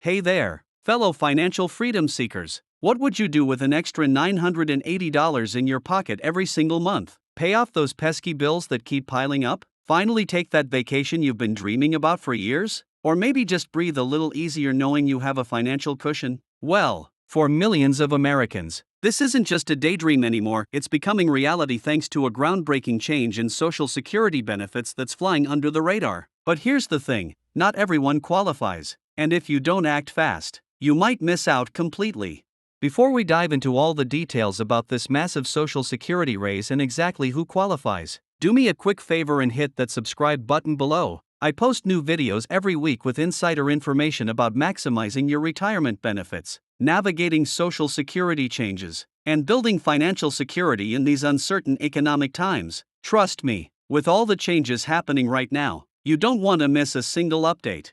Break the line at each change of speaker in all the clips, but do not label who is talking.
Hey there, fellow financial freedom seekers. What would you do with an extra $980 in your pocket every single month? Pay off those pesky bills that keep piling up? Finally take that vacation you've been dreaming about for years? Or maybe just breathe a little easier knowing you have a financial cushion? Well, for millions of Americans, this isn't just a daydream anymore, it's becoming reality thanks to a groundbreaking change in Social Security benefits that's flying under the radar. But here's the thing, not everyone qualifies. And if you don't act fast, you might miss out completely. Before we dive into all the details about this massive Social Security raise and exactly who qualifies, do me a quick favor and hit that subscribe button below. I post new videos every week with insider information about maximizing your retirement benefits, navigating Social Security changes, and building financial security in these uncertain economic times. Trust me, with all the changes happening right now, you don't want to miss a single update.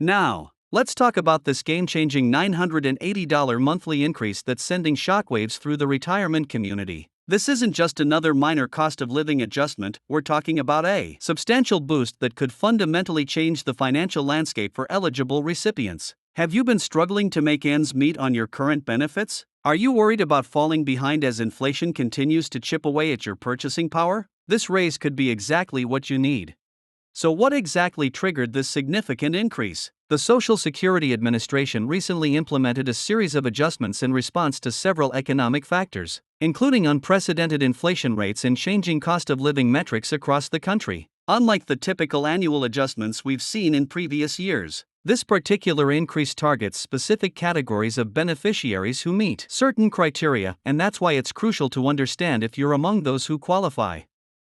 Now, let's talk about this game-changing $980 monthly increase that's sending shockwaves through the retirement community. This isn't just another minor cost of living adjustment, we're talking about a substantial boost that could fundamentally change the financial landscape for eligible recipients. Have you been struggling to make ends meet on your current benefits? Are you worried about falling behind as inflation continues to chip away at your purchasing power? This raise could be exactly what you need. So what exactly triggered this significant increase? The Social Security Administration recently implemented a series of adjustments in response to several economic factors, including unprecedented inflation rates and changing cost of living metrics across the country. Unlike the typical annual adjustments we've seen in previous years, this particular increase targets specific categories of beneficiaries who meet certain criteria, and that's why it's crucial to understand if you're among those who qualify.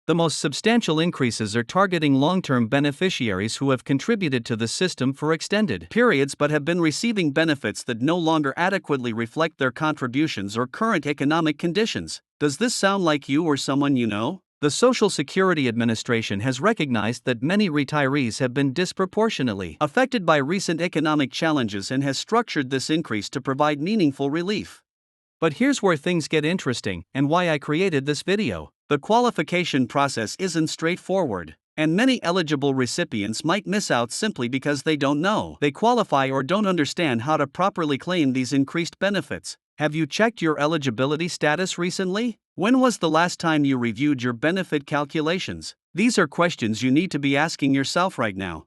The most substantial increases are targeting long-term beneficiaries who have contributed to the system for extended periods but have been receiving benefits that no longer adequately reflect their contributions or current economic conditions. Does this sound like you or someone you know? The Social Security Administration has recognized that many retirees have been disproportionately affected by recent economic challenges and has structured this increase to provide meaningful relief. But here's where things get interesting, and why I created this video. The qualification process isn't straightforward, and many eligible recipients might miss out simply because they don't know they qualify or don't understand how to properly claim these increased benefits. Have you checked your eligibility status recently? When was the last time you reviewed your benefit calculations? These are questions you need to be asking yourself right now.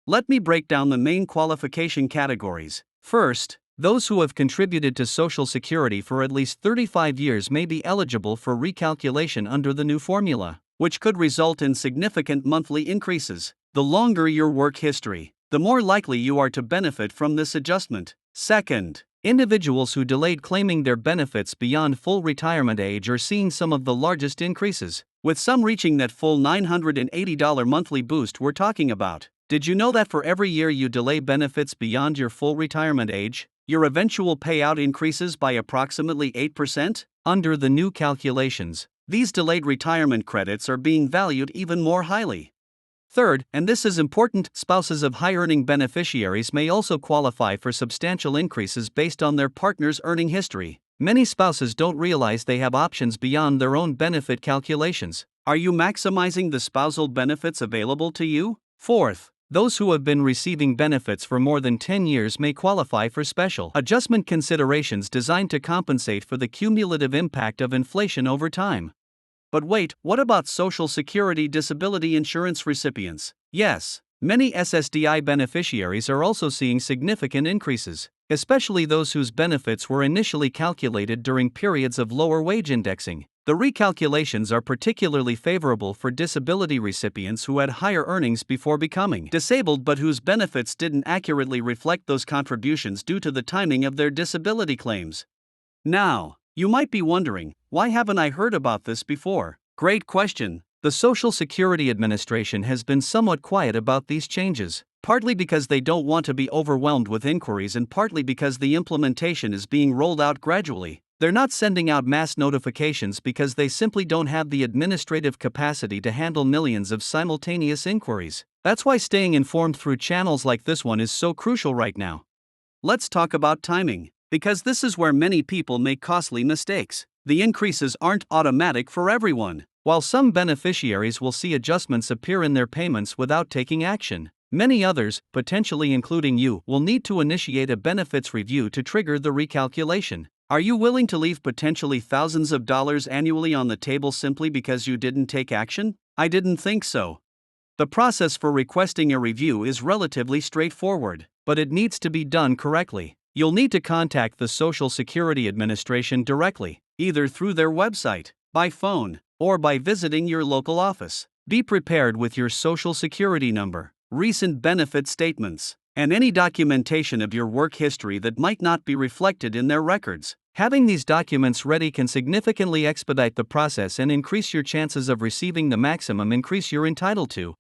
Let me break down the main qualification categories. First, those who have contributed to Social Security for at least 35 years may be eligible for recalculation under the new formula, which could result in significant monthly increases. The longer your work history, the more likely you are to benefit from this adjustment. Second, individuals who delayed claiming their benefits beyond full retirement age are seeing some of the largest increases, with some reaching that full $980 monthly boost we're talking about. Did you know that for every year you delay benefits beyond your full retirement age, your eventual payout increases by approximately 8%? Under the new calculations, these delayed retirement credits are being valued even more highly. Third, and this is important, spouses of high-earning beneficiaries may also qualify for substantial increases based on their partner's earning history. Many spouses don't realize they have options beyond their own benefit calculations. Are you maximizing the spousal benefits available to you? Fourth, those who have been receiving benefits for more than 10 years may qualify for special adjustment considerations designed to compensate for the cumulative impact of inflation over time. But wait, what about Social Security disability insurance recipients? Yes, many SSDI beneficiaries are also seeing significant increases, especially those whose benefits were initially calculated during periods of lower wage indexing. The recalculations are particularly favorable for disability recipients who had higher earnings before becoming disabled but whose benefits didn't accurately reflect those contributions due to the timing of their disability claims. Now, you might be wondering, why haven't I heard about this before? Great question. The Social Security Administration has been somewhat quiet about these changes, partly because they don't want to be overwhelmed with inquiries and partly because the implementation is being rolled out gradually. They're not sending out mass notifications because they simply don't have the administrative capacity to handle millions of simultaneous inquiries. That's why staying informed through channels like this one is so crucial right now. Let's talk about timing, because this is where many people make costly mistakes. The increases aren't automatic for everyone. While some beneficiaries will see adjustments appear in their payments without taking action, Many others, potentially including you, will need to initiate a benefits review to trigger the recalculation. Are you willing to leave potentially thousands of dollars annually on the table simply because you didn't take action? I didn't think so. The process for requesting a review is relatively straightforward, but it needs to be done correctly. You'll need to contact the Social Security Administration directly, either through their website, by phone, or by visiting your local office. Be prepared with your Social Security number, recent benefit statements, and any documentation of your work history that might not be reflected in their records. Having these documents ready can significantly expedite the process and increase your chances of receiving the maximum increase you're entitled to.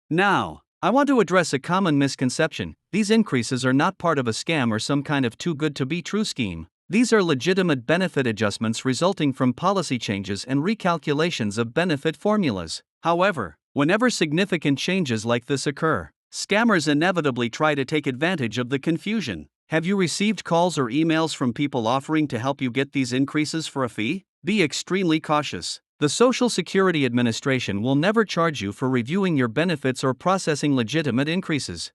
Now, I want to address a common misconception. These increases are not part of a scam or some kind of too good to be true scheme. These are legitimate benefit adjustments resulting from policy changes and recalculations of benefit formulas. However, whenever significant changes like this occur, scammers inevitably try to take advantage of the confusion. Have you received calls or emails from people offering to help you get these increases for a fee? Be extremely cautious. The Social Security Administration will never charge you for reviewing your benefits or processing legitimate increases.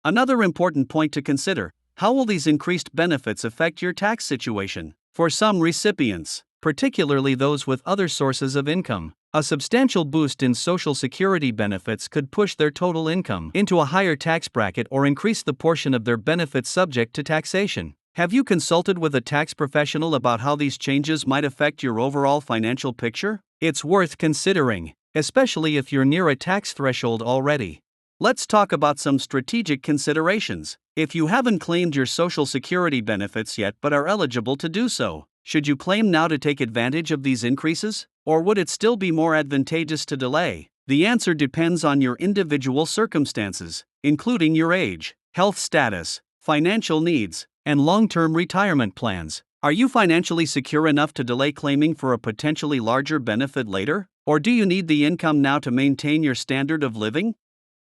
Another important point to consider: how will these increased benefits affect your tax situation? For some recipients, particularly those with other sources of income, a substantial boost in Social Security benefits could push their total income into a higher tax bracket or increase the portion of their benefits subject to taxation. Have you consulted with a tax professional about how these changes might affect your overall financial picture? It's worth considering, especially if you're near a tax threshold already. Let's talk about some strategic considerations. If you haven't claimed your Social Security benefits yet but are eligible to do so, should you claim now to take advantage of these increases? Or would it still be more advantageous to delay? The answer depends on your individual circumstances, including your age, health status, financial needs, and long-term retirement plans. Are you financially secure enough to delay claiming for a potentially larger benefit later? Or do you need the income now to maintain your standard of living?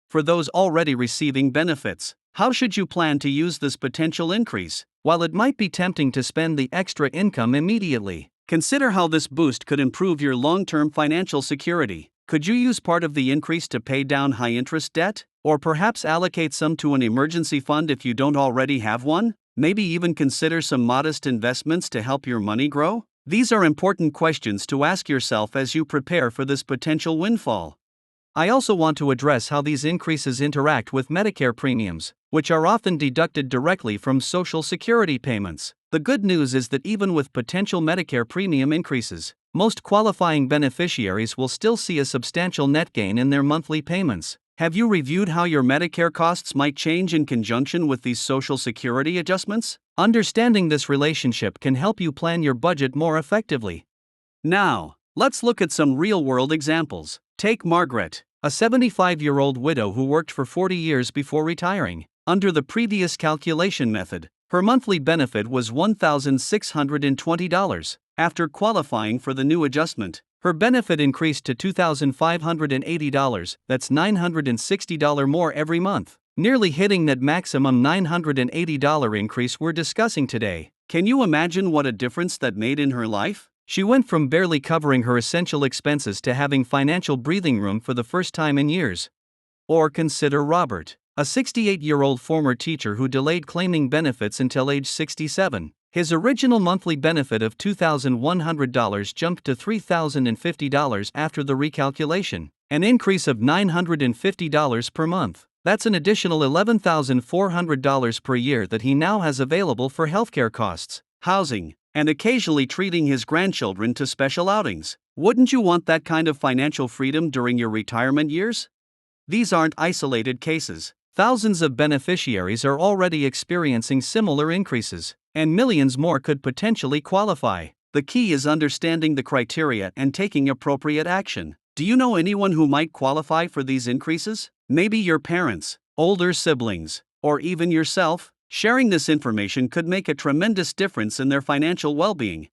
For those already receiving benefits, how should you plan to use this potential increase? While it might be tempting to spend the extra income immediately, consider how this boost could improve your long-term financial security. Could you use part of the increase to pay down high-interest debt? Or perhaps allocate some to an emergency fund if you don't already have one? Maybe even consider some modest investments to help your money grow? These are important questions to ask yourself as you prepare for this potential windfall. I also want to address how these increases interact with Medicare premiums, which are often deducted directly from Social Security payments. The good news is that even with potential Medicare premium increases, most qualifying beneficiaries will still see a substantial net gain in their monthly payments. Have you reviewed how your Medicare costs might change in conjunction with these Social Security adjustments? Understanding this relationship can help you plan your budget more effectively. Now, let's look at some real-world examples. Take Margaret, a 75-year-old widow who worked for 40 years before retiring. Under the previous calculation method, her monthly benefit was $1,620. After qualifying for the new adjustment, her benefit increased to $2,580, that's $960 more every month, nearly hitting that maximum $980 increase we're discussing today. Can you imagine what a difference that made in her life? She went from barely covering her essential expenses to having financial breathing room for the first time in years. Or consider Robert, a 68-year-old former teacher who delayed claiming benefits until age 67. His original monthly benefit of $2,100 jumped to $3,050 after the recalculation, an increase of $950 per month. That's an additional $11,400 per year that he now has available for healthcare costs, housing, and occasionally treating his grandchildren to special outings. Wouldn't you want that kind of financial freedom during your retirement years? These aren't isolated cases. Thousands of beneficiaries are already experiencing similar increases, and millions more could potentially qualify. The key is understanding the criteria and taking appropriate action. Do you know anyone who might qualify for these increases? Maybe your parents, older siblings, or even yourself. Sharing this information could make a tremendous difference in their financial well-being.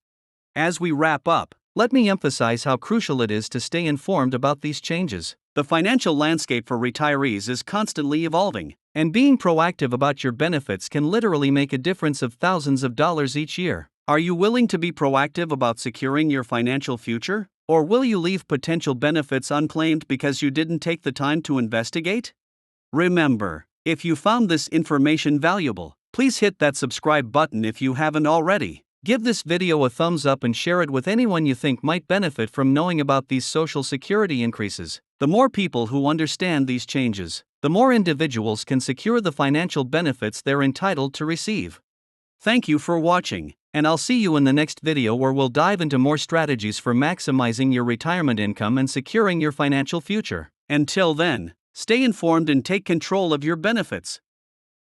As we wrap up, let me emphasize how crucial it is to stay informed about these changes. The financial landscape for retirees is constantly evolving, and being proactive about your benefits can literally make a difference of thousands of dollars each year. Are you willing to be proactive about securing your financial future? Or will you leave potential benefits unclaimed because you didn't take the time to investigate? Remember, if you found this information valuable, please hit that subscribe button if you haven't already. Give this video a thumbs up and share it with anyone you think might benefit from knowing about these Social Security increases. The more people who understand these changes, the more individuals can secure the financial benefits they're entitled to receive. Thank you for watching, and I'll see you in the next video where we'll dive into more strategies for maximizing your retirement income and securing your financial future. Until then, stay informed and take control of your benefits.